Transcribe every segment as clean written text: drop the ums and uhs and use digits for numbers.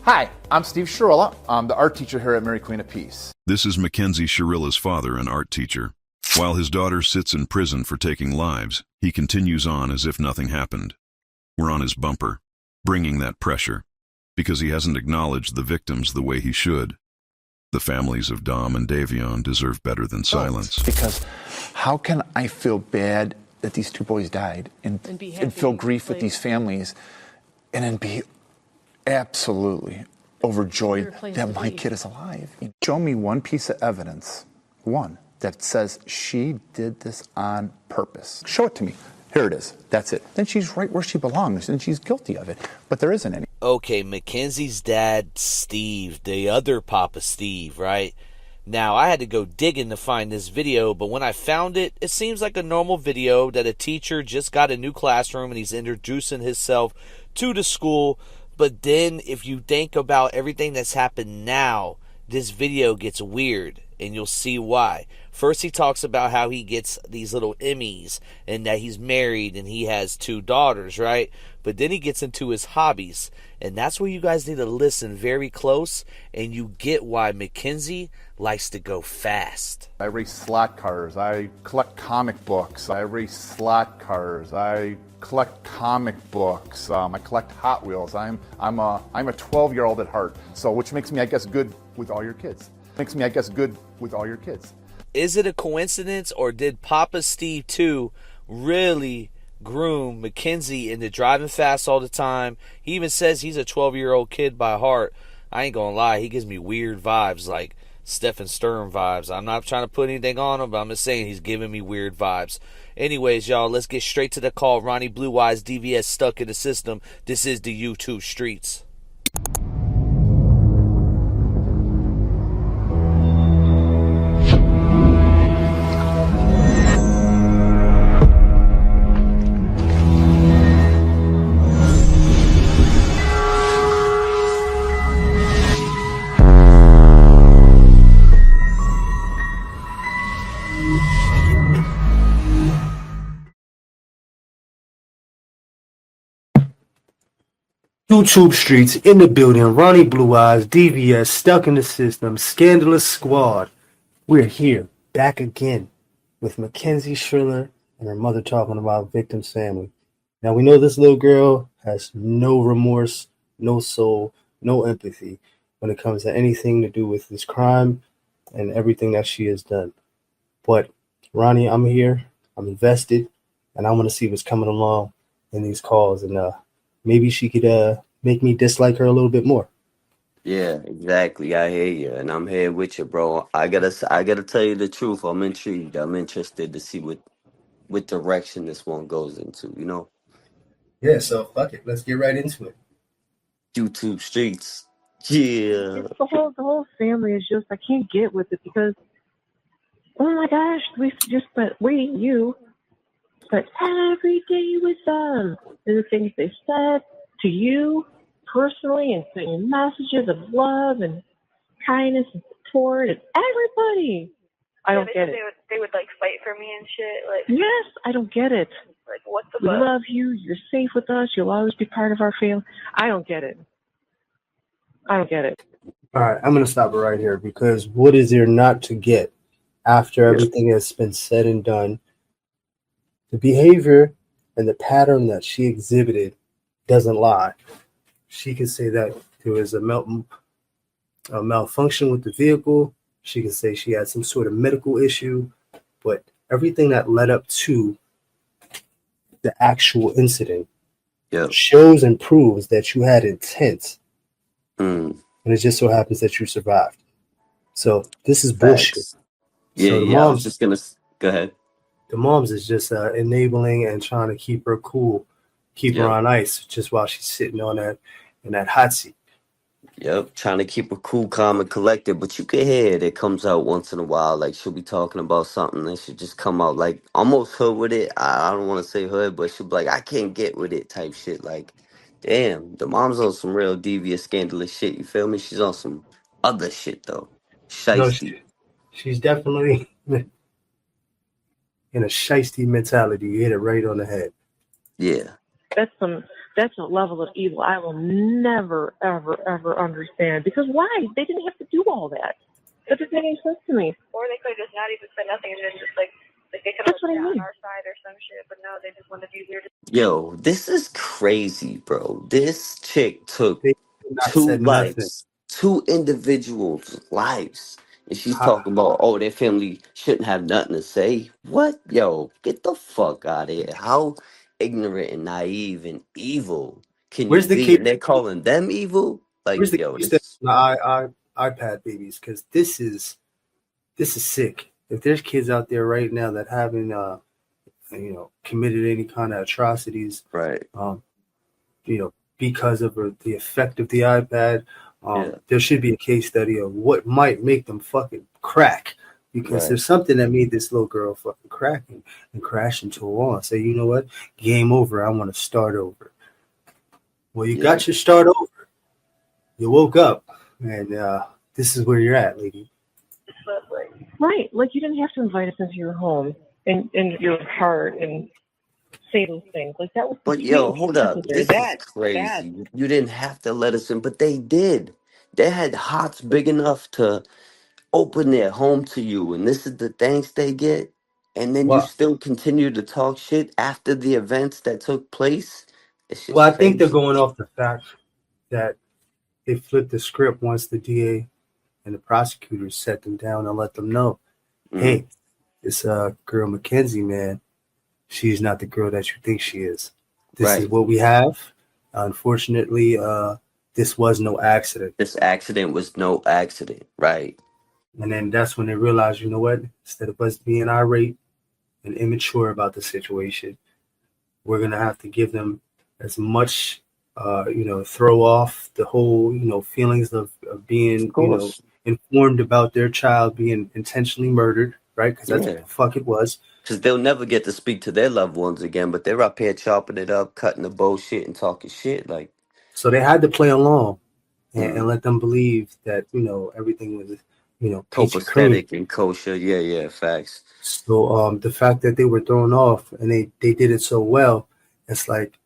Hi, I'm Steve Shirilla. I'm the art teacher here at Mary Queen of Peace. This is Mackenzie Shirilla's father, an art teacher. While his daughter sits in prison for taking lives, he continues on as if nothing happened. We're on his bumper, bringing that pressure, because he hasn't acknowledged the victims the way he should. The families of Dom and Davion deserve better than silence. Because how can I feel bad that these two boys died and feel grief with these families and then be absolutely overjoyed that my kid is alive? Show me one piece of evidence, one, that says she did this on purpose. Show it to me. Here it is. That's it. Then she's right where she belongs, and she's guilty of it. But there isn't any. Okay, Mackenzie's dad, Steve, the other Papa Steve, right? Now, I had to go digging to find this video, but when I found it, it seems like a normal video that a teacher just got a new classroom and he's introducing himself to the school. But then, if you think about everything that's happened now, this video gets weird, and you'll see why. First, he talks about how he gets these little Emmys, and that he's married, and he has 2 daughters, right? But then he gets into his hobbies, and that's where you guys need to listen very close, and you get why Mackenzie likes to go fast. I race slot cars. I collect comic books. I race slot cars. I collect comic books. I collect Hot Wheels. I'm a 12-year-old at heart. So, which makes me, I guess, good with all your kids. Makes me, I guess, good with all your kids. Is it a coincidence, or did Papa Steve 2 really groom Mackenzie into driving fast all the time? He even says he's a 12-year-old kid by heart. I ain't gonna lie, he gives me weird vibes, like Stephen Sturm vibes. I'm not trying to put anything on him, but I'm just saying he's giving me weird vibes. Anyways, y'all, let's get straight to the call. Ronnie Blue Eyes, DVS stuck in the system. This is the YouTube streets. YouTube streets in the building. Ronnie Blue Eyes, DVS stuck in the system. Scandalous Squad. We're here back again with Mackenzie Shirilla and her mother talking about victim's family. Now we know this little girl has no remorse, no soul, no empathy when it comes to anything to do with this crime and everything that she has done. But Ronnie, I'm here. I'm invested, and I want to see what's coming along in these calls, and maybe she could make me dislike her a little bit more. Yeah, exactly. I hear you, and I'm here with you, bro. I gotta tell you the truth. I'm intrigued. I'm interested to see what direction this one goes into. You know, Yeah, so fuck it. Let's get right into it. YouTube streets. Yeah. It's the whole family is just, I can't get with it because, oh my gosh, we just spent you spent every day with them. And the things they said to you personally, and sending messages of love and kindness and support and everybody. I don't get it. They would like fight for me and shit. Like, yes, I don't get it. Like, what the We fuck? love you. You're safe with us. You'll always be part of our family. I don't get it. I don't get it. All right, I'm going to stop it right here, because what is there not to get after everything has been said and done? The behavior and the pattern that she exhibited doesn't lie. She can say that there was a malfunction with the vehicle. She can say she had some sort of medical issue, but everything that led up to the actual incident shows and proves that you had intent. And it just so happens that you survived. So this is bullshit. Yeah, So I was just gonna go ahead. The moms is just enabling and trying to keep her cool, keep her on ice, just while she's sitting on that hot seat. Yep, trying to keep her cool, calm, and collected. But you can hear it comes out once in a while. Like, she'll be talking about something and she'll just come out like almost hood with it. I don't want to say hood, but she'll be like, I can't get with it type shit. Like, damn, the mom's on some real devious, scandalous shit. You feel me? She's on some other shit, though. Shiesty. No, she's definitely in a shiesty mentality. You hit it right on the head. Yeah. That's some That's a level of evil I will never, ever, ever understand. Because why? They didn't have to do all that. That doesn't make any sense to me. Or they could have just not even said nothing and then just like they could have That's what I been on mean. our side or some shit, but no, they just want to be weird. Yo, this is crazy, bro. This chick took They did not two said nothing. lives, two individuals' lives. And she's How, talking about, oh, their family shouldn't have nothing to say. What? Yo, get the fuck out of here. How ignorant and naive and evil can you where's the be? case? And they're calling them evil? Like, Where's the yo, case that this. the iPad babies? Because this is sick. If there's kids out there right now that haven't committed any kind of atrocities, Right. because of the effect of the iPad, Yeah. there should be a case study of what might make them fucking crack. Because Right. there's something that made this little girl fucking crack and crash into a wall and say, you know what, game over. I want to start over. Well, you Yeah. got your start over. You woke up, and this is where you're at, lady. But like, Right. Like, you didn't have to invite us into your home and your heart and say those things. Like, that was But yo, completely hold up. unnecessary. This is That, bad. crazy. You didn't have to let us in, but they did. They had hearts big enough to open their home to you, and this is the thanks they get. And then you Well, still continue to talk shit after the events that took place. It's well, just I think they're crazy. going off the fact that they flipped the script once the DA and the prosecutors set them down and let them know, Mm, hey, this girl Mackenzie, man, she's not the girl that you think she is. This is right. what we have. Unfortunately, this was no accident. This accident was no accident. Right. And then that's when they realized, you know what? Instead of us being irate and immature about the situation, we're gonna have to give them as much, throw off the whole, feelings of Of being, course. informed about their child being intentionally murdered, right? Because that's what Yeah. the fuck it was. Because they'll never get to speak to their loved ones again, but they're up here chopping it up, cutting the bullshit, and talking shit. Like, So they had to play along and mm, let them believe that everything was peachy cream. copacetic and kosher. Yeah, yeah, facts. So the fact that they were thrown off and they did it so well, it's like,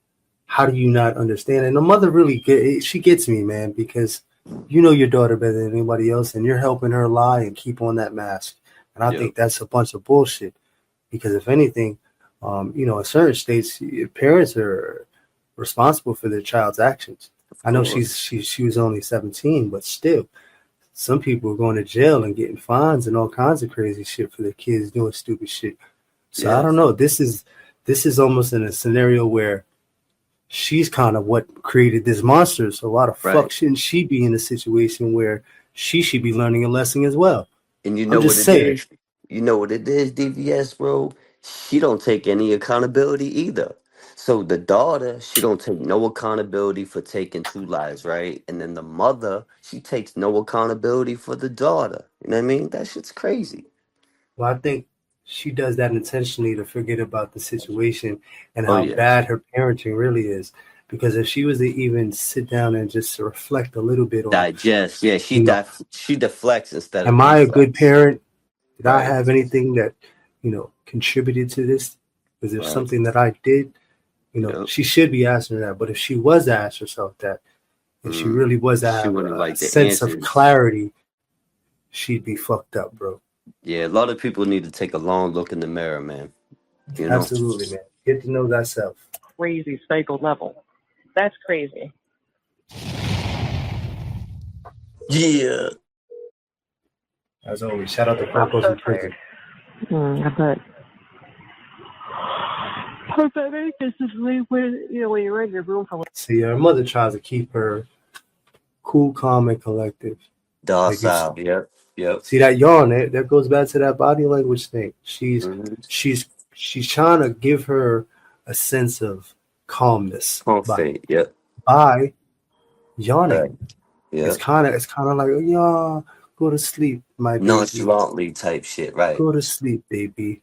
how do you not understand? And the mother really she gets me, man, because you know your daughter better than anybody else, and you're helping her lie and keep on that mask. And I Yep, think that's a bunch of bullshit. Because if anything, in certain states, parents are responsible for their child's actions. of I know course. she was only 17, but still, some people are going to jail and getting fines and all kinds of crazy shit for their kids doing stupid shit. So I Yeah, don't know. This is almost in a scenario where she's kind of what created this monster. So why the fuck right. shouldn't she be in a situation where she should be learning a lesson as well? And you I'm know what just it saying. is? You know what it is, DVS, bro? She don't take any accountability either. So the daughter, she don't take no accountability for taking two lives, right? And then the mother, she takes no accountability for the daughter. You know what I mean? That shit's crazy. Well, I think she does that intentionally to forget about the situation and Oh how yeah. bad her parenting really is. Because if she was to even sit down and just reflect a little bit on, Digest. Yeah, you know, she deflects instead of am I a good deflects. parent? Did I Right. have anything that, contributed to this? Was there Right. something that I did? Yep. She should be asking that. But if she was to ask herself that, and she Mm. really was to She have wouldn't a like the sense of answers. clarity, she'd be fucked up, bro. Yeah, a lot of people need to take a long look in the mirror, man. You know? Absolutely, man. Get to know thyself. Crazy psycho level. That's crazy. Yeah. As always, shout out to I'm Franco's so in prison. tired. I bet. Pathetic is just when you're in your room for See, her mother tries to keep her cool, calm, and collective. Like you Docile. Yep. Yep. see that yawn. That goes back to that body language thing. She's Mm-hmm. she's she's trying to give her a sense of calmness Confident. Yep. by Right. yawning. It's Yep. kind of like, yeah, go to sleep, my baby. Nonchalantly type shit. Right. Go to sleep, baby.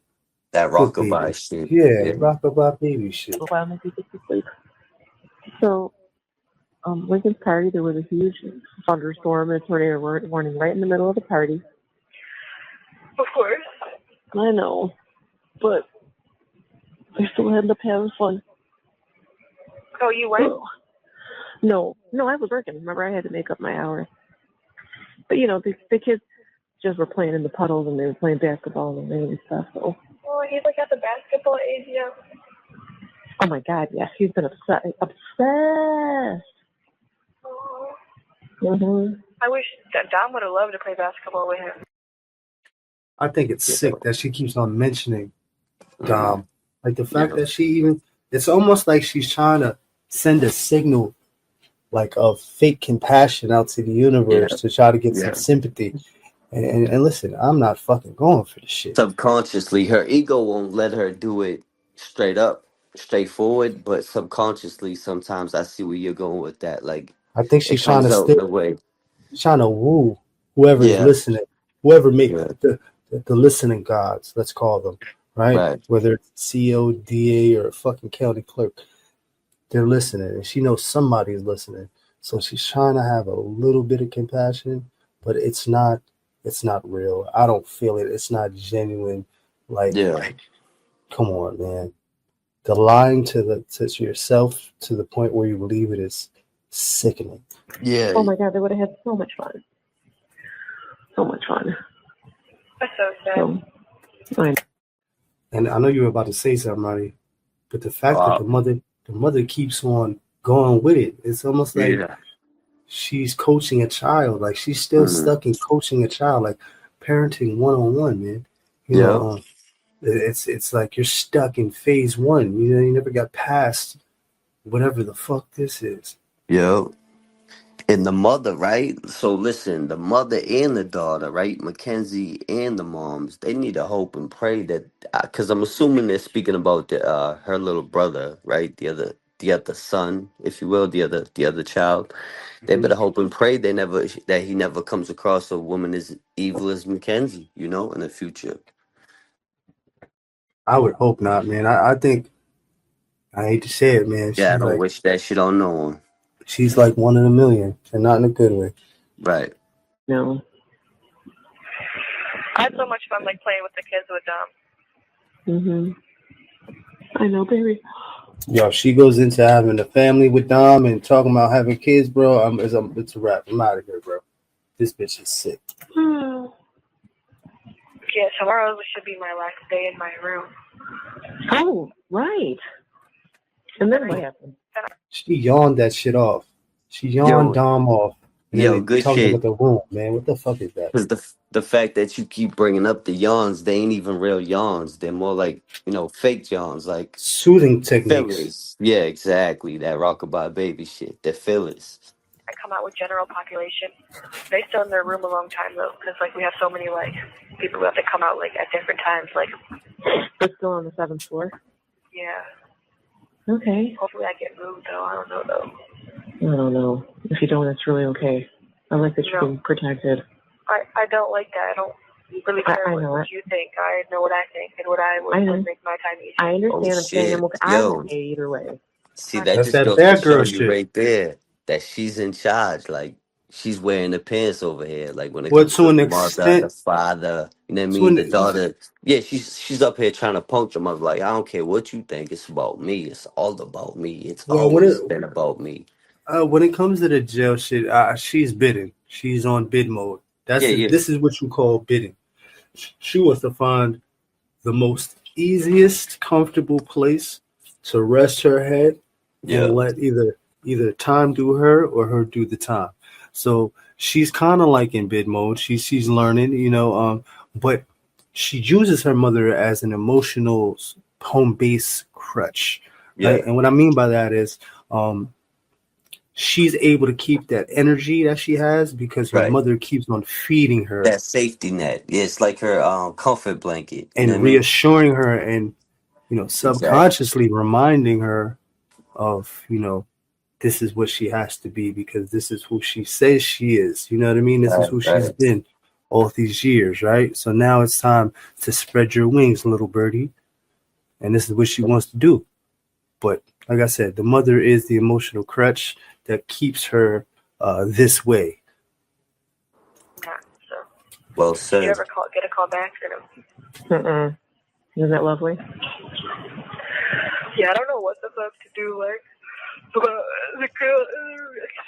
That Good baby. rockabye shit. Yeah, Yeah. rockabye baby shit. a while, maybe get to sleep. So, Lincoln's party, there was a huge thunderstorm and tornado warning right in the middle of the party. Of course. I know, but I still ended up having fun. Oh, you went? No, I was working. Remember, I had to make up my hours. But the kids just were playing in the puddles and they were playing basketball and rain and stuff. So. Oh, he's like at the basketball age, yeah. Oh my God, yes, he's been obsessed. Oh. Mhm. I wish that Dom would have loved to play basketball with him. I think it's sick that she keeps on mentioning Dom. Like the fact Yeah. that it's almost like she's trying to send a signal like of fake compassion out to the universe to try to get some sympathy. And listen, I'm not fucking going for this shit. Subconsciously, her ego won't let her do it straight up, straightforward, but subconsciously, sometimes I see where you're going with that. Like, I think it she's comes out in a way. trying to woo whoever is Yeah, listening, whoever make yeah, the listening gods, let's call them, right? right. Whether it's CO, DA, or a fucking county clerk, they're listening, and she knows somebody's listening. So she's trying to have a little bit of compassion, but it's not real. I don't feel it. It's not genuine. Like, Yeah, come on, man. The lying to yourself to the point where you believe it is sickening. yeah. Oh my God, they would have had so much fun. So much fun. That's so sad. So, And I know you were about to say something, Ronnie, but the fact that the mother keeps on going with it, it's almost like Yeah. she's coaching a child. Like she's still stuck in coaching a child, like parenting 1-on-1, man. Yeah. It's like you're stuck in phase 1. You never got past whatever the fuck this is. Yeah. And the mother, right? So listen, the mother and the daughter, right? Mackenzie and the moms, they need to hope and pray that, because I'm assuming they're speaking about her little brother, right? The other son, if you will, the other child. They better hope and pray that he never comes across a woman as evil as Mackenzie, in the future. I would hope not, man. I think I hate to say it, man. Yeah, I don't wish that shit on no one. She's like one in a million, and not in a good way. Right. no. I had so much fun playing with the kids with Dom. I know, baby. Yo, she goes into having a family with Dom and talking about having kids, bro. It's a wrap. I'm out of here, bro. This bitch is sick. Yeah, tomorrow should be my last day in my room. Oh, right. And then what happened? She yawned that shit off. She yawned Dom off. And then Good talking shit. about the room, man. What the fuck is that? Because the fact that you keep bringing up the yawns, they ain't even real yawns. They're more like, fake yawns, like Soothing techniques. fillers. Yeah, exactly. That rockabye baby shit. They're fillers. I come out with general population. They stay in their room a long time, though, because, we have so many, people who have to come out, at different times, They're still on the 7th floor? Yeah. Okay. Hopefully I get moved, though. I don't know, though. I don't know. If you don't, it's really okay. I like that you're being protected. I don't like that. I don't really care what you think. I know what I think and what I would make my time easy. I understand. I'm saying I'm okay either way. See, that That's just that goes bad to show girl you shit. right there that she's in charge. Like, she's wearing the pants over here. Like, when it Well, comes to to an the mother, the extent, father, you know what I mean? The daughter. Yeah, she's up here trying to puncture mother. Like, I don't care what you think. It's about me. It's all about me. It's always been about me. when it comes to the jail shit, she's bidding. She's on bid mode. This is what you call bidding. She wants to find the most easiest, comfortable place to rest her head and let either time do her or her do the time. So she's kind of like in bid mode. She's learning, but she uses her mother as an emotional home base crutch. Yeah. Right? And what I mean by that is she's able to keep that energy that she has because her mother keeps on feeding her. That safety net. Yeah, it's like her comfort blanket. And reassuring her and, subconsciously reminding her of, this is what she has to be because this is who she says she is. You know what I mean? This is who she's been all these years, right? So now it's time to spread your wings, little birdie. And this is what she wants to do. But like I said, the mother is the emotional crutch that keeps her this way. Yeah, so. Well said. Did you ever get a call back or no? Isn't that lovely? Yeah, I don't know what the fuck to do. The girl,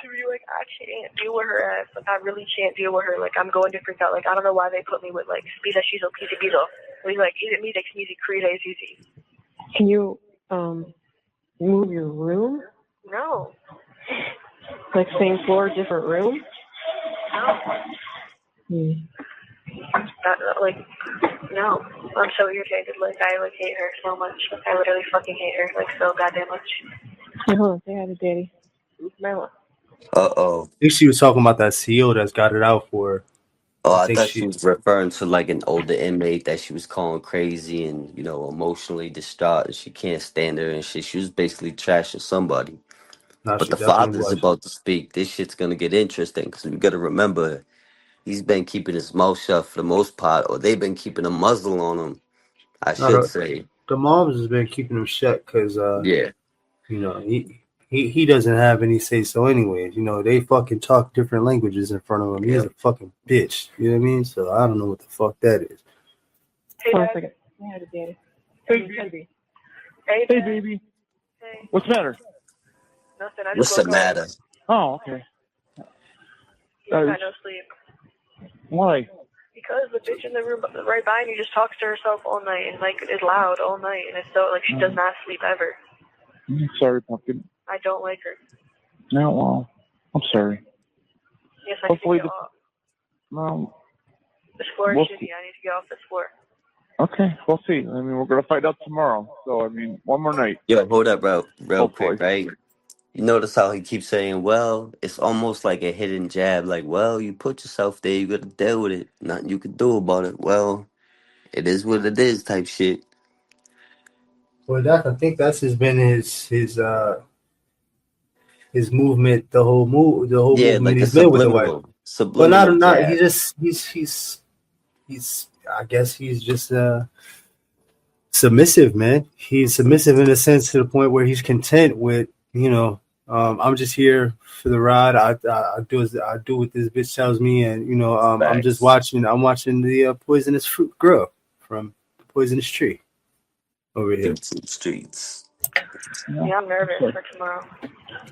she be like, I can't deal with her ass. Like, I really can't deal with her. Like, I'm going to freak out. Like, I don't know why they put me with, like, Spida Shizo, Pizza Bizo. Like, is it me, like, Sneezy, Creed, Easy? Can you move your room? No. Like same floor, different room? No. Like, no. I'm so irritated. Like, I, like, hate her so much. Like, I literally fucking hate her, like, so goddamn much. Hey, hold on. Say hi to Daddy. Mama. Uh-oh. I think she was talking about that CO that's got it out for her. Oh, I think thought she was referring to like an older inmate that she was calling crazy and, you know, emotionally distraught and she can't stand her and shit. She was basically trashing somebody. No, But she the definitely father's was. about to speak. This shit's gonna get interesting because we gotta remember he's been keeping his mouth shut for the most part, or they've been keeping a muzzle on him, I No, should say. the moms has been keeping him shut because, Yeah. you know, he doesn't have any say so anyways. You know, they fucking talk different languages in front of him. He's Yeah. a fucking bitch. You know what I mean? So I don't know what the fuck that is. Hey, Hold on a Dad. second. Say hi to Daddy. Hey, Kenzie. Hey, hey, Dad. baby. Hey. What's the matter? Nothing. I just What's the woke up. matter? Oh, okay. You got no sleep. Why? Because the bitch in the room right behind you just talks to herself all night and, like, is loud all night, and it's so, like, she does not sleep ever. I'm sorry, pumpkin. I don't like her. No, well, I'm sorry. Yes, I Hopefully need to get off. Well, This floor is we'll shitty. see. I need to get off this floor. Okay, we'll see. I mean, we're gonna find out tomorrow. So, I mean, one more night. Yo, hold up, real Hopefully. quick, right? You notice how he keeps saying, well, it's almost like a hidden jab, like, well, you put yourself there, you gotta deal with it. Nothing you can do about it. Well, it is what it is type shit. Well, I think that's been his movement, the whole Yeah, movement like a he's been with the wife. But subliminal not he jab. just he's I guess he's just submissive, man. He's submissive in a sense to the point where he's content with, you know, I'm just here for the ride. I do what this bitch tells me, and you know, I'm just Facts. I'm watching the poisonous fruit grow from the poisonous tree over here. Beats in the streets. Yeah, I'm nervous for tomorrow.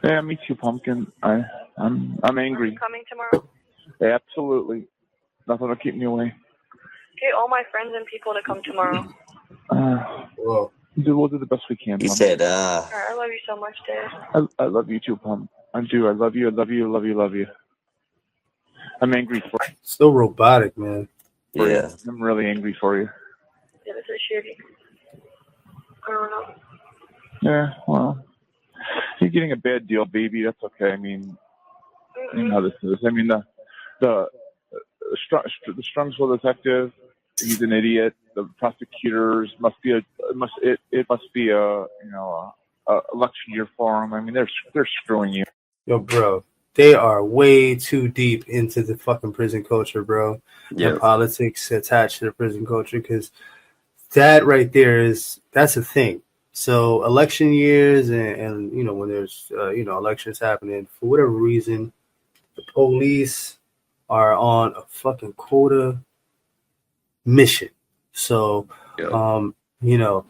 Yeah, me too, pumpkin. I'm Are angry. you coming tomorrow? Absolutely. Nothing will keep me away. Get all my friends and people to come tomorrow. Whoa. We'll do the best we can, He Pump. said, Alright, I love you so much, Dad. I love you too, Pump. I do. I love you. I love you. Love you. Love you. I'm angry for So robotic, man. you. yeah. I'm really angry for you. Yeah, this is shitty. I don't know. Yeah, well, you're getting a bad deal, baby. That's okay. I mean, you know how this is. I mean, the Strungsville detective, he's an idiot. The prosecutors must be a election year for him. I mean, they're screwing you. Yo, bro, they are way too deep into the fucking prison culture, bro, and politics attached to the prison culture, because that right there that's a thing. So election years and you know, when there's elections happening, for whatever reason, the police are on a fucking quota mission. So you know,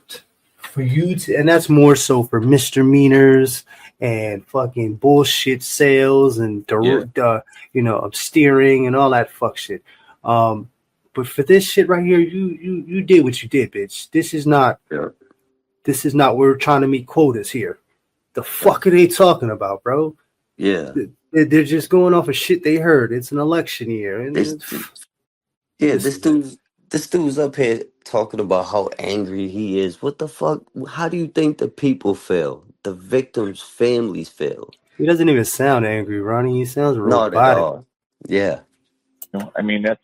for you to, and that's more so for misdemeanors and fucking bullshit sales and steering and all that fuck shit. But for this shit right here, you did what you did, bitch. This is not we're trying to meet quotas here. The fuck are they talking about, bro? Yeah. They're just going off of shit they heard. It's an election year, and this dude's up here talking about how angry he is. What the fuck? How do you think the people feel? The victims' families feel? He doesn't even sound angry, Ronnie. He sounds Not at robotic. all. Yeah. I mean, that's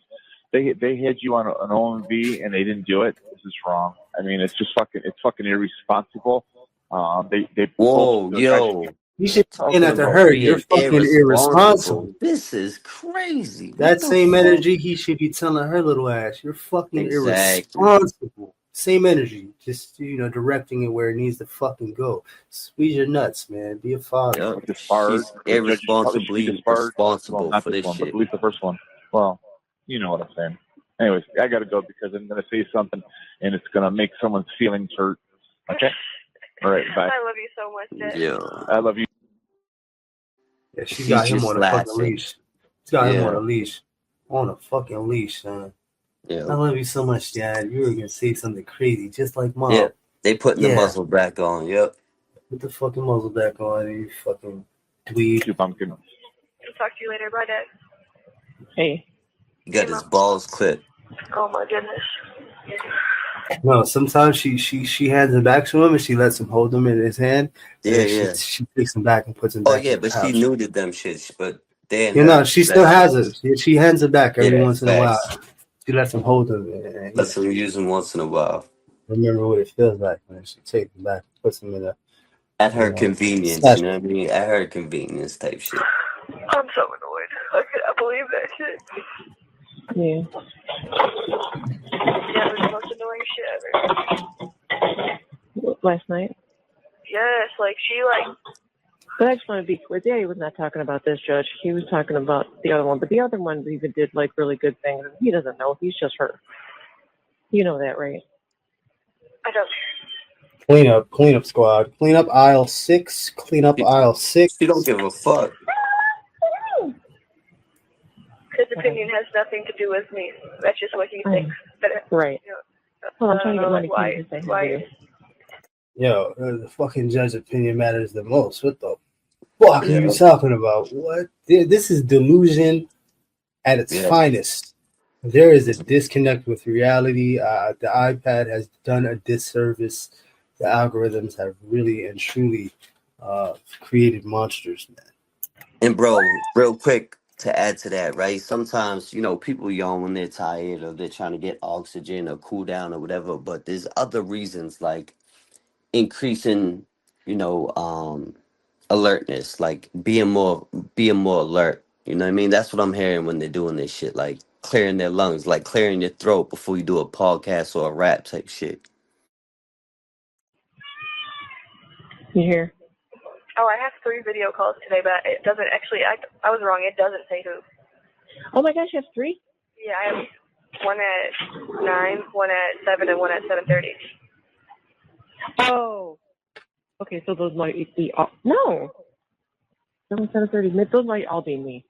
they had you on an OMV and they didn't do it. This is wrong. I mean, it's just fucking irresponsible. Whoa, yo. You should be Talking at the about herd. You're being fucking irresponsible. This is crazy. That What the same fuck? energy he should be telling her little ass. You're fucking Exactly. irresponsible. Same energy, just directing it where it needs to fucking go. Squeeze your nuts, man. Be a father. Yep. Disbarred. She's The judge probably should be irresponsibly disbarred. Well, responsible not for this this one, but shit. at least the first one. Well, you know what I'm saying. Anyways, I gotta go because I'm gonna say something and it's gonna make someone's feelings hurt. Okay. All right. Bye. I love you so much, Dad. Yeah. I love you. Yeah, she's She's got him on just a fucking laughing. leash. She's got him on Yeah, a leash. On a fucking leash, son. yeah, I love you so much, Dad. You were gonna say something crazy, just like yeah. Mom. They putting the Yeah. muzzle back on. Yep. Put the fucking muzzle back on, you fucking dweeb. You pumpkin. I'll talk to you later. Bye, Dad. Hey. He got his balls clipped. Oh my goodness. No, sometimes she hands him back to him and she lets him hold them in his hand. Yeah, And yeah. she takes him back and puts him Oh back yeah, in the but she pouch. nuded them shits. But they and You her know, she still has it. She hands it back every Yeah, once in a while. facts. She lets him hold them and Let's use them once in a while. remember what it feels like when she takes him back, puts him in a At her convenience, snatch. you know what I mean? At her convenience type shit. I'm so annoyed. I cannot believe that shit. Yeah. Yeah, it was the most annoying shit ever. Last night? Yes, like she like. But I just want to be clear. Daddy was not talking about this judge. He was talking about the other one. But the other one even did like really good things. He doesn't know. He's just her. You know that, right? I don't. Clean up squad. Clean up aisle 6. Clean up aisle 6. She don't give a fuck. His opinion has nothing to do with me. That's just what he thinks. But, right. You know, Well, I'm trying to get money. Why? Yo, the fucking judge opinion matters the most. What the fuck are Yeah. you talking about? What? This is delusion at its Yeah. finest. There is a disconnect with reality. The iPad has done a disservice. The algorithms have really and truly created monsters, man. And bro, real quick to add to that, right? Sometimes, you know, people yawn when they're tired or they're trying to get oxygen or cool down or whatever, but there's other reasons like increasing, you know, alertness, like being more alert. You know what I mean? That's what I'm hearing when they're doing this shit, like clearing their lungs, like clearing your throat before you do a podcast or a rap type shit. You hear? Oh, I have 3 video calls today, but it doesn't actually. I was wrong. It doesn't say who. Oh my gosh, you have 3? Yeah, I have one at 9, one at 7, and one at 7:30. Oh. Okay, so those might be all. No. 7:30. Those might all be me.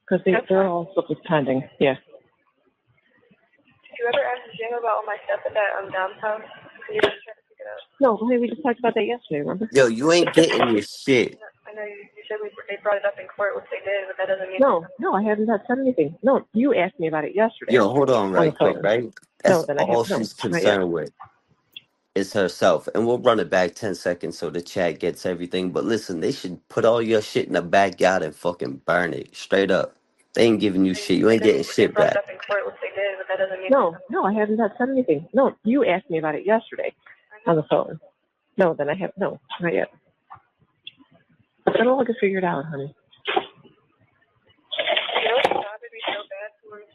Because they're all stuff is pending. Yeah. Did you ever ask Jim about all my stuff at that Dom's house? You just trying to figure it out. No, honey, we just talked about that yesterday, remember? Yo, you ain't getting your shit. I know you said they brought it up in court, which they did, but that doesn't mean. No, I haven't said anything. No, you asked me about it yesterday. Yo, hold on right quick, right? That's then I all have no. she's Not yet. concerned with is herself. And we'll run it back 10 seconds so the chat gets everything. But listen, they should put all your shit in the backyard and fucking burn it. Straight up. They ain't giving you shit. You ain't getting shit They brought back. it up in court, which they did, but that doesn't mean. No, I haven't said anything. No, you asked me about it yesterday on the phone. No, then I have no. Not yet. It'll all get figured out, honey. You know what would be so bad?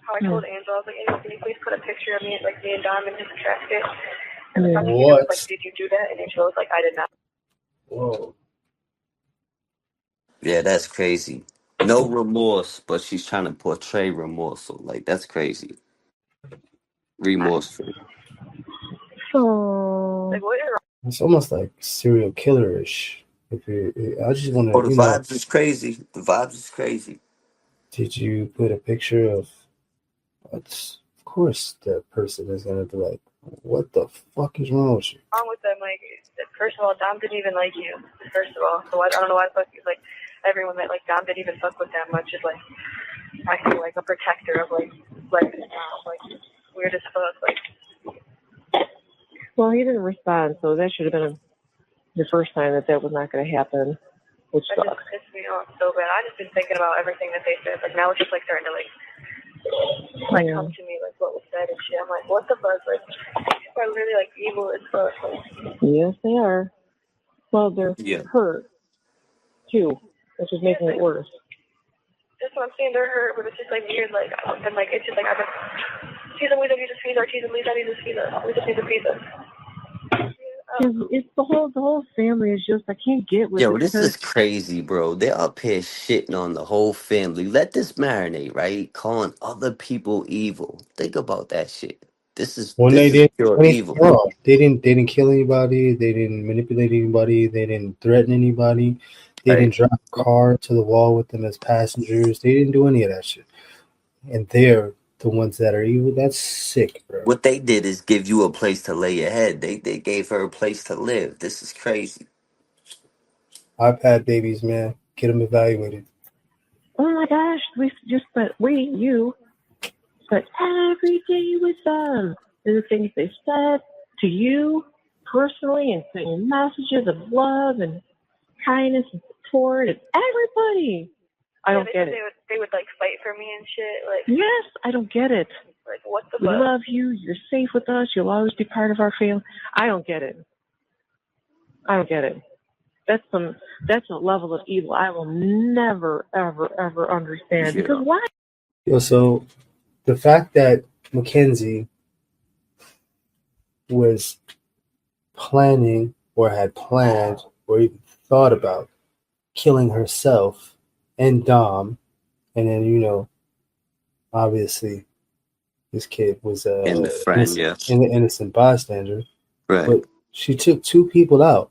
How I told Angela, I was like, can you please put a picture of me, like me and Dom in his casket? And the prosecutor was like, did you do that? And Angela was like, I did not. Whoa. Yeah, that's crazy. No remorse, but she's trying to portray remorse. So, like, that's crazy. Remorseful. Oh. Like, what is wrong? It's almost like serial killer-ish. I just want to, Oh, the vibes is crazy. The vibes is crazy. Did you put a picture of? Of course, that person is gonna be like, "What the fuck is wrong with you?" Wrong with them? Like, first of all, Dom didn't even like you. First of all, so I don't know why the fuck like everyone that like Dom didn't even fuck with that much is like acting like a protector of like weird as fuck. Like, Well, he didn't respond, so that should have been the first time that was not going to happen, which that just sucks. pissed me off so bad. I just been thinking about everything that they said. Like now it's just like starting to like come to me like what was said and shit. I'm like, what the fuck? Like, people are really like evil as fuck. Like, Yes, they are. Well, they're hurt too, which is making it worse. That's what I'm saying. They're hurt, but it's just like weird. Like, and like it's just like I've been. Cheese and we just pizza. Cheese and Lisa needs pizza. We just need the pizza. It's the whole family is just I can't get with Yo, it. this is crazy, bro. They're up here shitting on the whole family. Let this marinate, right? Calling other people evil. Think about that shit. This is pure evil. Wrong. They didn't kill anybody. They didn't manipulate anybody. They didn't threaten anybody. They didn't drive a car to the wall with them as passengers. They didn't do any of that shit. And they're the ones that are evil. That's sick, bro. What they did is give you a place to lay your head. They gave her a place to live. This is crazy. iPad babies, man. Get them evaluated. Oh my gosh, you spent every day with them. And the things they said to you personally and sending messages of love and kindness and support and everybody. I don't get it. They would like fight for me and shit. Like, yes, I don't get it. Like, what the We fuck? love you. You're safe with us. You'll always be part of our family. I don't get it. I don't get it. That's a level of evil I will never, ever, ever understand. Because why? Yo, so the fact that Mackenzie was planning or had planned or even thought about killing herself and Dom, and then, obviously this kid was And the friend, an innocent bystander. Right. But she took 2 people out.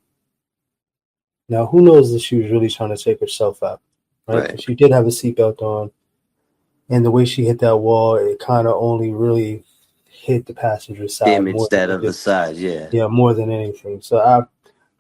Now, who knows if she was really trying to take herself out, right? 'Cause she did have a seatbelt on, and the way she hit that wall, it kind of only really hit the passenger side. Damage that other side, yeah. Yeah, more than anything. So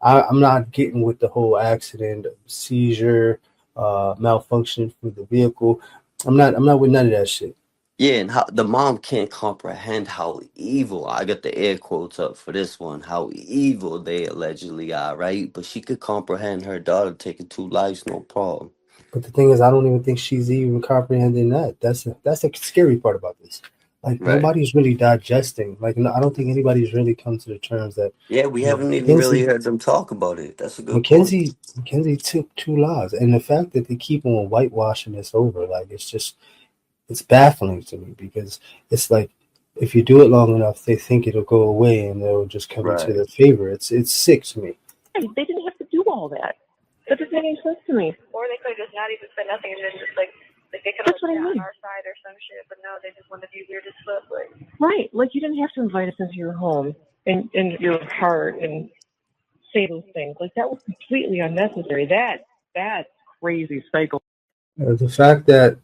I'm not getting with the whole accident, seizure, malfunction for the vehicle. I'm not with none of that shit. Yeah, and how the mom can't comprehend how evil, I got the air quotes up for this one, how evil they allegedly are, right? But she could comprehend her daughter taking 2 lives, no problem. But the thing is, I don't even think she's even comprehending that. That's the scary part about this. Like, nobody's really digesting. Like, no, I don't think anybody's really come to the terms that. Yeah, we haven't even really heard them talk about it. That's a good Mackenzie took 2 lives, and the fact that they keep on whitewashing this over, like, it's baffling to me, because it's like, if you do it long enough, they think it'll go away and they'll just come into their favor. It's sick to me. They didn't have to do all that. That doesn't make any sense to me. Or they could have just not even said nothing and then just like they could have been on our side or some shit, but no, they just want to be weird as fuck. Like, right, like you didn't have to invite us into your home and your heart and say those things. Like, that was completely unnecessary. That's crazy cycle. The fact that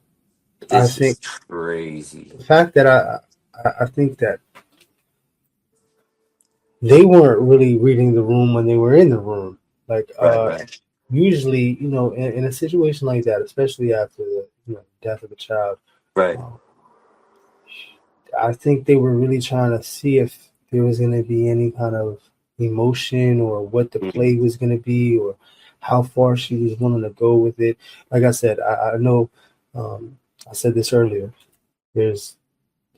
this is crazy. The fact that I think that they weren't really reading the room when they were in the room. Like, usually, in a situation like that, especially after the death of a child, I think they were really trying to see if there was going to be any kind of emotion, or what the play was going to be, or how far she was willing to go with it. Like I said, I know, I said this earlier, there's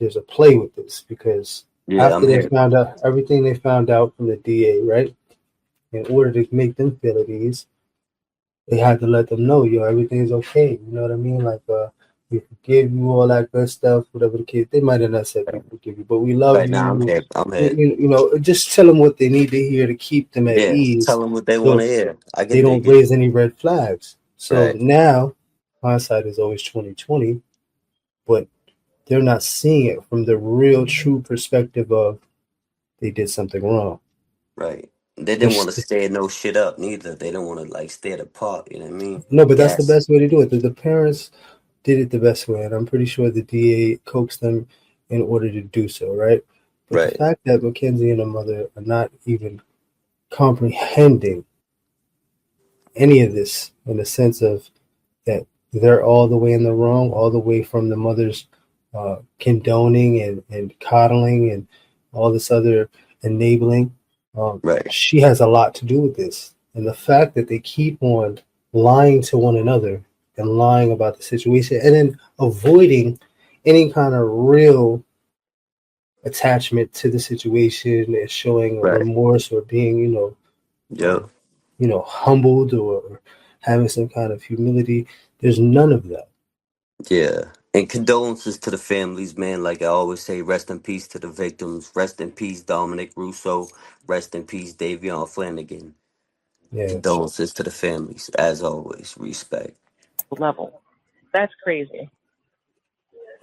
a play with this, because after they found out everything they found out from the DA, right? In order to make them feel at ease, they had to let them know, everything's okay. You know what I mean? Like, we forgive you, all that good stuff, whatever the case. They might have not said we forgive you, but we love you. Now I'm here. Just tell them what they need to hear to keep them at ease. Tell them what they want to hear. They don't raise any red flags. So now, hindsight is always 20/20, but they're not seeing it from the real, true perspective of they did something wrong. Right. They didn't want to stir no shit up neither. They don't want to like stir the pot. You know what I mean? No, but that's the best way to do it. The parents did it the best way, and I'm pretty sure the DA coaxed them in order to do so, right? But the fact that Mackenzie and her mother are not even comprehending any of this, in the sense of that they're all the way in the wrong, all the way from the mother's condoning and coddling and all this other enabling. She has a lot to do with this. And the fact that they keep on lying to one another and lying about the situation, and then avoiding any kind of real attachment to the situation and showing remorse, or being, humbled, or having some kind of humility. There's none of that. Yeah. And condolences to the families, man. Like I always say, rest in peace to the victims. Rest in peace, Dominic Russo. Rest in peace, Davion Flanagan. Yeah, condolences to the families, as always. Respect. Level. That's crazy.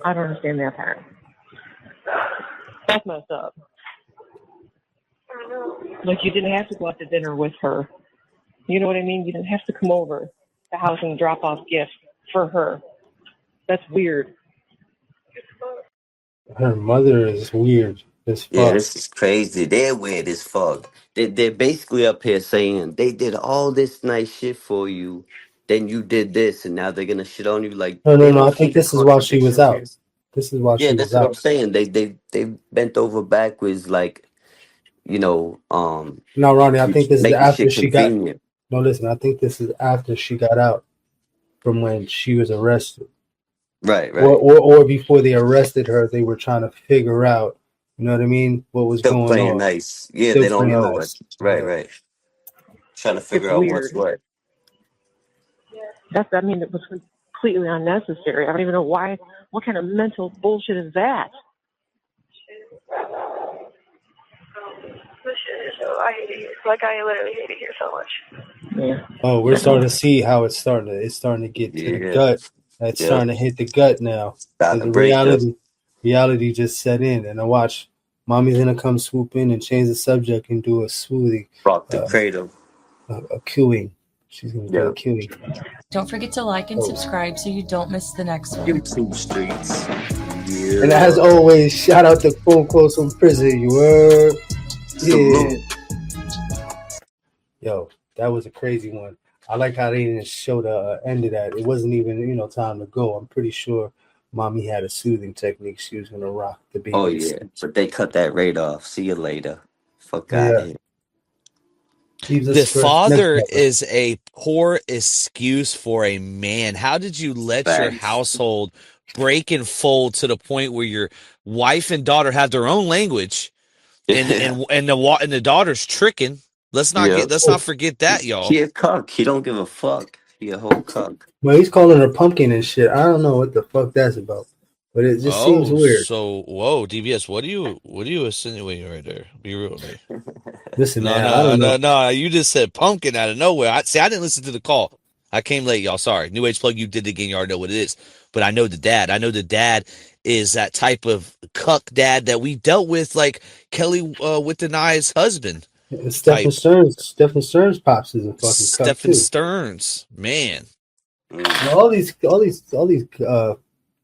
I don't understand that part. That's messed up. Like, you didn't have to go out to dinner with her. You know what I mean? You didn't have to come over. the housing drop-off gift for her. That's weird. Her mother is weird as Yeah, fuck. this is crazy. They're weird as fuck. They're basically up here saying they did all this nice shit for you, then you did this, and now they're gonna shit on you. Like No, no, they no. I don't see think the this is while she was contradictions here. out. This is while Yeah, she was that's what I'm out. saying. They bent over backwards, like you know, No, Ronnie, I think this is making after shit she got. convenient. No, listen. I think this is after she got out from when she was arrested, Right, or right. or before they arrested her. They were trying to figure out. You know what I mean? What was Still going playing on? nice. Yeah, Still they don't playing know what. nice. Right, Yeah. right. Trying to It's figure out what's weird. what. I mean, it was completely unnecessary. I don't even know why. What kind of mental bullshit is that? This shit is so, I hate it here. Like, I literally hate it here so much. Yeah. Oh, we're starting to see how it's starting. It's starting to get to the Yeah, gut. It's yeah. starting to hit the gut now. About Because to the break up. reality just set in. And I watch, mommy's gonna come swoop in and change the subject and do a smoothie, Rock the uh, cradle. a queuing. She's gonna do Yeah. a queuing. Don't forget to like and Oh. subscribe so you don't miss the next one. YouTube streets. Yeah. And as always, shout out to Phone Calls from Prison. You heard? Yeah. Salute. Yo, that was a crazy one. I like how they didn't show the end of that. It wasn't even, time to go. I'm pretty sure mommy had a soothing technique. She was going to rock the baby. Oh yeah, but they cut that rate off. See you later. Fuck out Yeah. of here. Leaves us The for next father level. is a poor excuse for a man. How did you let your Facts. household break and fold to the point where your wife and daughter have their own language, and Yeah. the daughter's tricking? Let's Yeah. not forget that, y'all. He a cuck. He don't give a fuck. He a whole cuck. Well, he's calling her pumpkin and shit. I don't know what the fuck that's about. But it just seems Oh, weird. so whoa, DBS, what are you insinuating right there? Be real with me. Listen, No, man, I don't know. no. You just said pumpkin out of nowhere. I didn't listen to the call. I came late, y'all. Sorry. New Age Plug, you did it again. You already know what it is. But I know the dad. I know the dad is that type of cuck dad that we dealt with, like Kelly with Denai's husband. Stephen Stearns pops is a fucking cuck Stephen too. Stearns, man. All these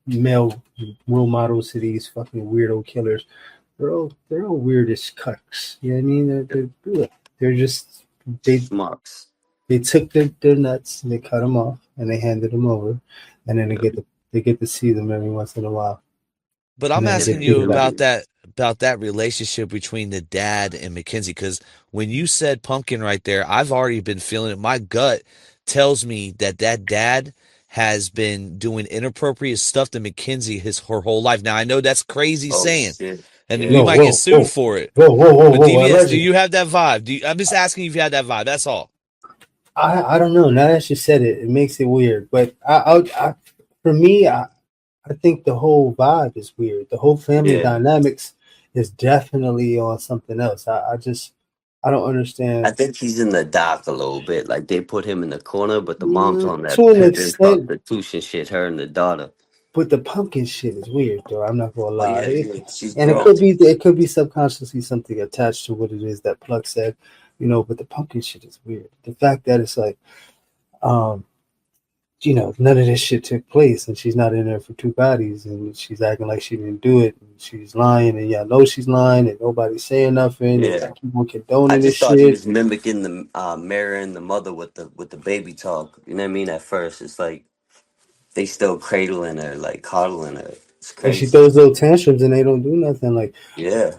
male role models to these fucking weirdo killers, they're all weirdish cucks. You know what I mean? They're just Marks. they took their nuts and they cut them off and they handed them over, and then they get to see them every once in a while. But I'm asking you about that relationship between the dad and Mackenzie, because when you said pumpkin right there, I've already been feeling it. My gut tells me that dad has been doing inappropriate stuff to Mackenzie her whole life. Now I know that's crazy saying, Shit. and Yeah. we might get sued for it. Whoa! But DVS, do you have that vibe? I'm just asking if you had that vibe. That's all. I don't know. Now that you said it, it makes it weird. But for me, I think the whole vibe is weird. The whole family dynamics is definitely on something else. I don't understand. I think he's in the dock a little bit. Like they put him in the corner, but the mom's on that To an pimping extent, prostitution shit. Her and the daughter. but the pumpkin shit is weird, though. I'm not gonna lie. She's And grown. it could be subconsciously something attached to what it is that Pluck said, But the pumpkin shit is weird. The fact that it's like, none of this shit took place, and she's not in there for two bodies, and she's acting like she didn't do it, and she's lying, and y'all know she's lying, and nobody's saying nothing, and I keep on condoning I this just thought he shit. was mimicking the mirroring the mother with the baby talk. You know what I mean? At first, it's like they still cradling her, like coddling her. It's And she crazy. throws little tantrums, and they don't do nothing. Like,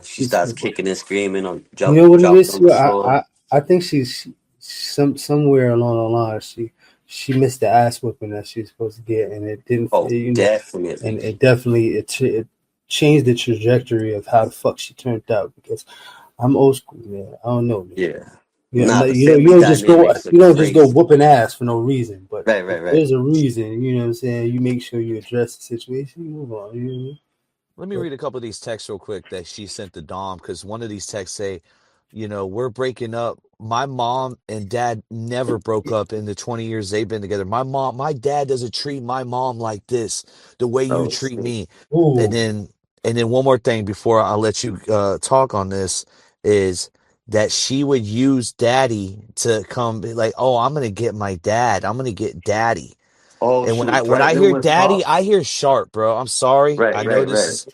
She starts kicking and screaming on you know what it drops is? on the floor. I think she's somewhere along the line. She missed the ass whipping that she was supposed to get, and it didn't. Definitely. And it changed the trajectory of how the fuck she turned out. Because I'm old school, man. I don't know, man. Yeah. You don't just go whooping ass for no reason. But right. there's a reason. You know what I'm saying? You make sure you address the situation. You move on. You know what I mean? Let me read a couple of these texts real quick that she sent to Dom, because one of these texts say, we're breaking up. My mom and dad never broke up in the 20 years they've been together. My dad doesn't treat my mom like this, the way you treat me. Ooh. And then one more thing before I let you talk on this is that she would use daddy to come be like, oh, I'm gonna get my dad. I'm gonna get daddy. Oh, And she when was I threatening hear with daddy, I pops. hear sharp, bro. I'm sorry. Right, I know right, this right. is,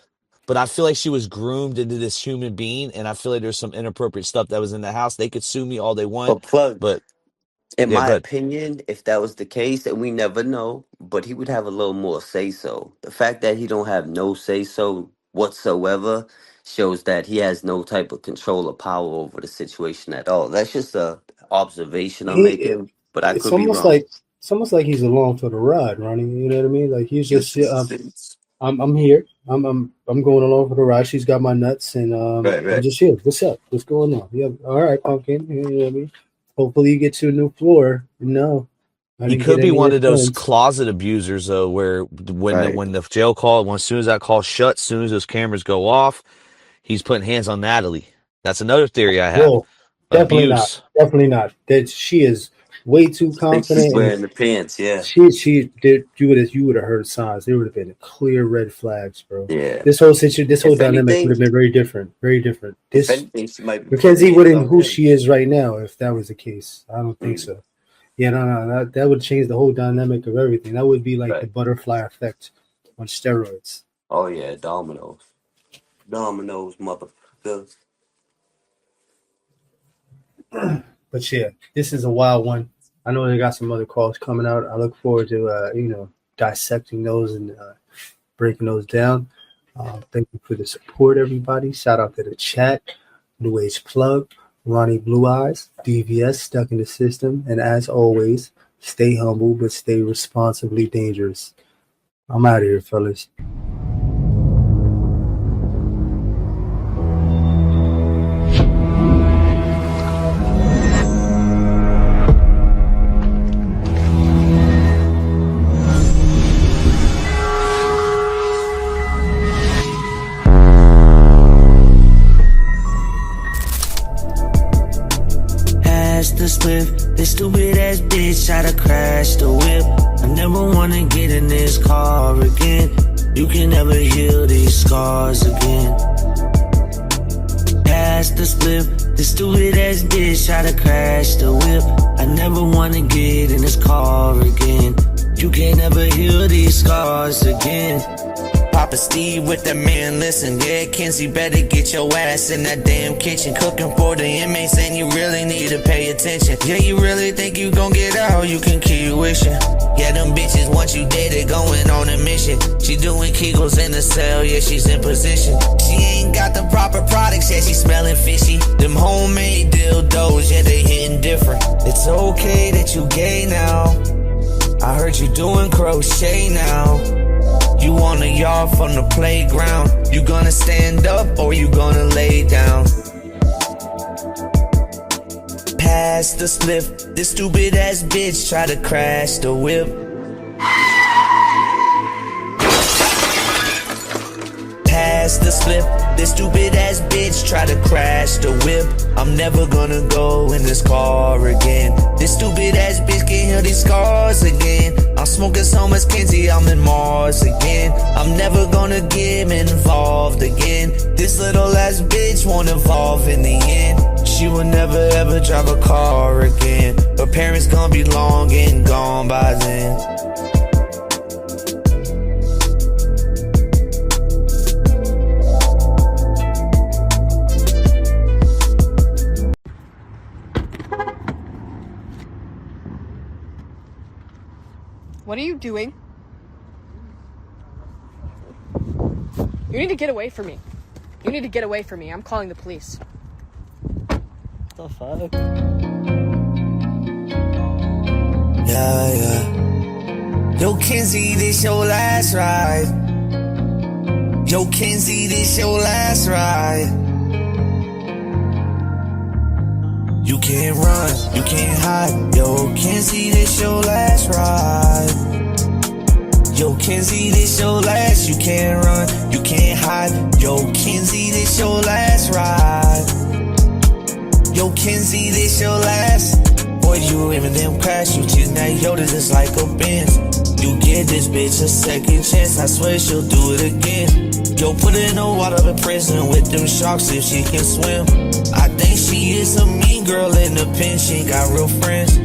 but I feel like she was groomed into this human being, and I feel like there's some inappropriate stuff that was in the house. They could sue me all they want, But plug, but in yeah, my good. opinion, if that was the case, and we never know, but he would have a little more say so. The fact that he don't have no say so whatsoever shows that he has no type of control or power over the situation at all. That's just a observation I'm He, making, but I it's could be almost wrong. like he's along for the ride, Ronnie. You know what I mean? Like he's just I'm here. I'm going along for the ride. She's got my nuts, and Right, I'm right. just here. What's up? What's going on? Yeah, all right, pumpkin. You know what I mean? Hopefully you get to a new floor. No, I He didn't get could be any one of those returns. closet abusers, though, where Right. when the jail call, as soon as that call shuts, as soon as those cameras go off, he's putting hands on Natalie. That's another theory I have. Whoa, definitely not. Abuse. Definitely not. That she is way too I think she's confident, and wearing the pants, yeah. she did. You would have heard signs. There would have been clear red flags, bro. Yeah. This whole If dynamic would anything, have been very different. Very different. if This anything, she might be putting Mackenzie hands wouldn't on who him. she is right now if that was the case. I don't think Mm, so. Yeah, no. That would change the whole dynamic of everything. That would be like the right. butterfly effect on steroids. Oh yeah, dominoes. Dominoes, motherfucker. But yeah, this is a wild one. I know they got some other calls coming out. I look forward to dissecting those and breaking those down. Thank you for the support, everybody. Shout out to the chat, New Age Plug, Ronnie Blue Eyes, DVS Stuck in the System, and as always, stay humble but stay responsibly dangerous. I'm out of here, fellas. The split, this stupid ass bitch try to crash the whip. I never wanna get in this car again. You can never heal these scars again. Past the split, this stupid ass bitch try to crash the whip. I never wanna get in this car again. You can never heal these scars again. Papa Steve with the man, listen, yeah, Kenzie better get your ass in that damn kitchen. Cooking for the inmates and you really need to pay attention. Yeah, you really think you gon' get out, you can keep wishing. Yeah, them bitches, once you dead, they going on a mission. She doing Kegels in the cell, yeah, she's in position. She ain't got the proper products, yeah, she smelling fishy. Them homemade dildos, yeah, they hitting different. It's okay that you gay now. I heard you doing crochet now. You on the yard from the playground. You gonna stand up or you gonna lay down? Pass the spliff. This stupid ass bitch try to crash the whip. Pass the spliff. This stupid ass bitch try to crash the whip. I'm never gonna go in this car again. This stupid ass bitch can heal these scars again. I'm smoking so much Kenzie, I'm in Mars again. I'm never gonna get involved again. This little ass bitch won't evolve in the end. She will never ever drive a car again. Her parents gonna be long and gone by then. What are you doing? You need to get away from me. You need to get away from me. I'm calling the police. What the fuck? Yeah. Yo, Kenzie, this your last ride. Yo, Kenzie, this your last ride. You can't run, you can't hide. Yo, Kenzie, this your last ride. Yo, Kenzie, this your last. You can't run, you can't hide. Yo, Kenzie, this your last ride. Yo, Kenzie, this your last. Boy, you even them crash. You choosing that Yoda just like a Benz. You give this bitch a second chance. I swear she'll do it again. Yo, put her in the water in prison with them sharks if she can swim. I think she is a mean girl in the pen, she ain't got real friends.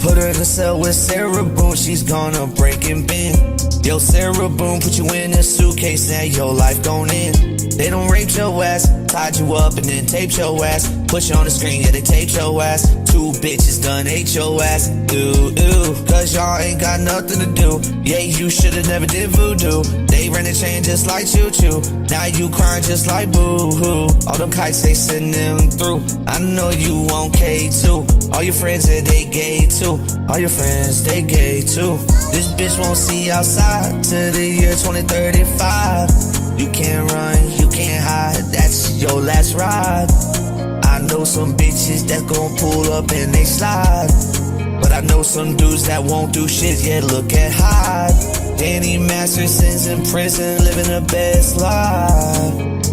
Put her in the cell with Sarah Boone, she's gonna break and bend. Yo, Sarah Boone, put you in a suitcase, now your life gon' end. They don't rape your ass, tied you up and then taped your ass. Put you on the screen, yeah, they taped your ass. 2 bitches done ate your ass. Ooh, ooh, cause y'all ain't got nothing to do. Yeah, you should've never did voodoo. They ran the chain just like choo-choo. Now you crying just like boo-hoo. All them kites, they send them through. I know you want K2. All your friends said they gay too. All your friends, they gay too. This bitch won't see outside till the year 2035. You can't run, you can't hide, that's your last ride. I know some bitches that gon' pull up and they slide, but I know some dudes that won't do shit, yeah, look at Hyde. Danny Masterson's in prison, living the best life.